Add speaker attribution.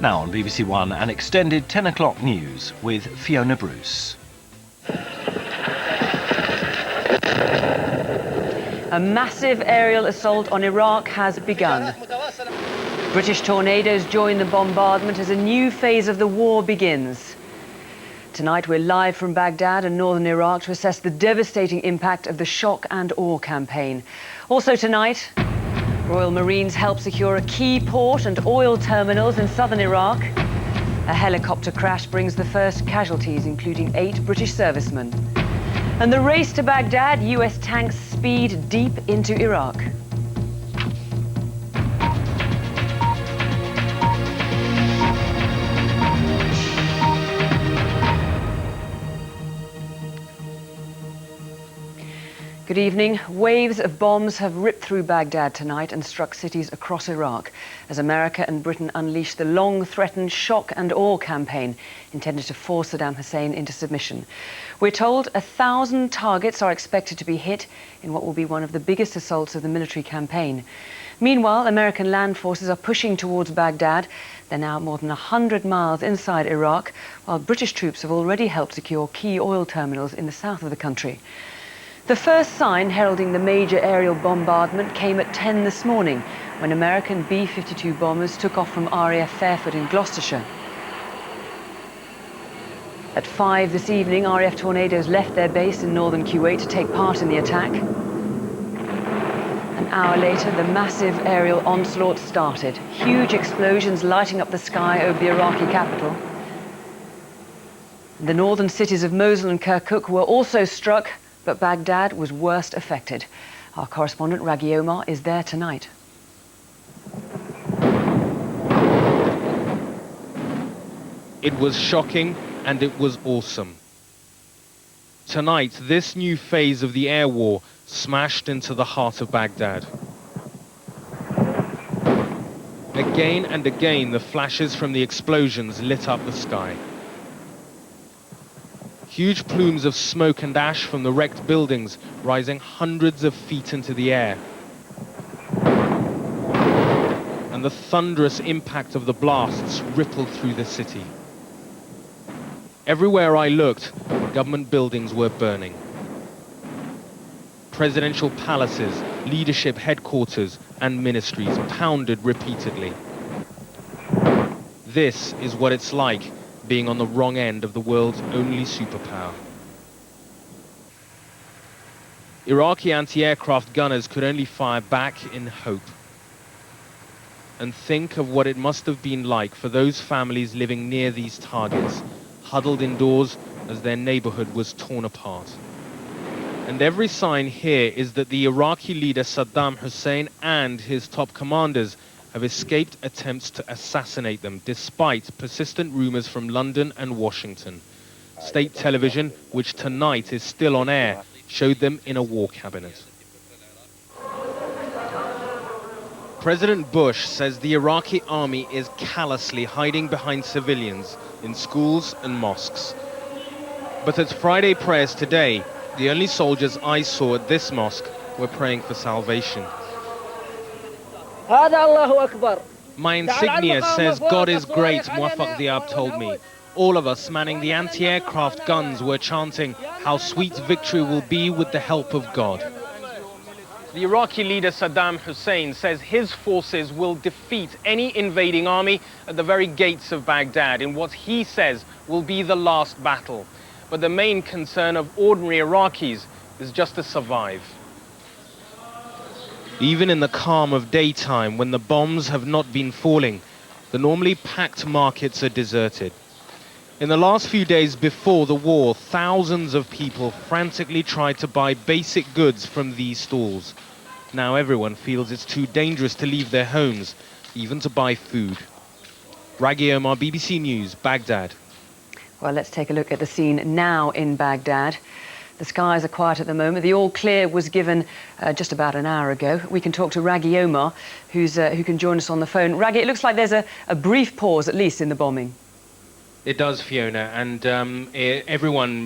Speaker 1: Now on BBC One, an extended 10 o'clock news with Fiona Bruce.
Speaker 2: A massive aerial assault on Iraq has begun. British tornadoes join the bombardment as a new phase of the war begins. Tonight we're live from Baghdad and northern Iraq to assess the devastating impact of the shock and awe campaign. Also tonight, Royal Marines help secure a key port and oil terminals in southern Iraq. A helicopter crash brings the first casualties, including 8 British servicemen. And the race to Baghdad, US tanks speed deep into Iraq. Good evening. Waves of bombs have ripped through Baghdad tonight and struck cities across Iraq as America and Britain unleashed the long-threatened shock and awe campaign intended to force Saddam Hussein into submission. We're told 1,000 targets are expected to be hit in what will be one of the biggest assaults of the military campaign. Meanwhile, American land forces are pushing towards Baghdad. They're now more than 100 miles inside Iraq, while British troops have already helped secure key oil terminals in the south of the country. The first sign heralding the major aerial bombardment came at 10 this morning, when American B-52 bombers took off from RAF Fairford in Gloucestershire. At 5 this evening, RAF Tornadoes left their base in northern Kuwait to take part in the attack. An hour later, the massive aerial onslaught started, huge explosions lighting up the sky over the Iraqi capital. The northern cities of Mosul and Kirkuk were also struck, but Baghdad was worst affected. Our correspondent Raghi Omar is there tonight.
Speaker 3: It was shocking and it was awesome. Tonight, this new phase of the air war smashed into the heart of Baghdad. Again and again, the flashes from the explosions lit up the sky. Huge plumes of smoke and ash from the wrecked buildings rising hundreds of feet into the air. And the thunderous impact of the blasts rippled through the city. Everywhere I looked, government buildings were burning. Presidential palaces, leadership headquarters, and ministries pounded repeatedly. This is what it's like being on the wrong end of the world's only superpower. Iraqi anti-aircraft gunners could only fire back in hope. And think of what it must have been like for those families living near these targets, huddled indoors as their neighborhood was torn apart. And every sign here is that the Iraqi leader Saddam Hussein and his top commanders have escaped attempts to assassinate them, despite persistent rumors from London and Washington. State television, which tonight is still on air, showed them in a war cabinet. President Bush says the Iraqi army is callously hiding behind civilians in schools and mosques. But at Friday prayers today, the only soldiers I saw at this mosque were praying for salvation. My insignia says God is great, Muwafaq Diab told me. All of us manning the anti-aircraft guns were chanting how sweet victory will be with the help of God. The Iraqi leader Saddam Hussein says his forces will defeat any invading army at the very gates of Baghdad in what he says will be the last battle. But the main concern of ordinary Iraqis is just to survive. Even in the calm of daytime, when the bombs have not been falling, the normally packed markets are deserted. In the last few days before the war, thousands of people frantically tried to buy basic goods from these stalls. Now everyone feels it's too dangerous to leave their homes, even to buy food. Raghi Omar, BBC News, Baghdad.
Speaker 2: Well, let's take a look at the scene now in Baghdad. The skies are quiet at the moment. The all clear was given just about an hour ago. We can talk to Raghi Omar, who can join us on the phone. Raghi, it looks like there's a brief pause, at least, in the bombing.
Speaker 3: It does, Fiona, and everyone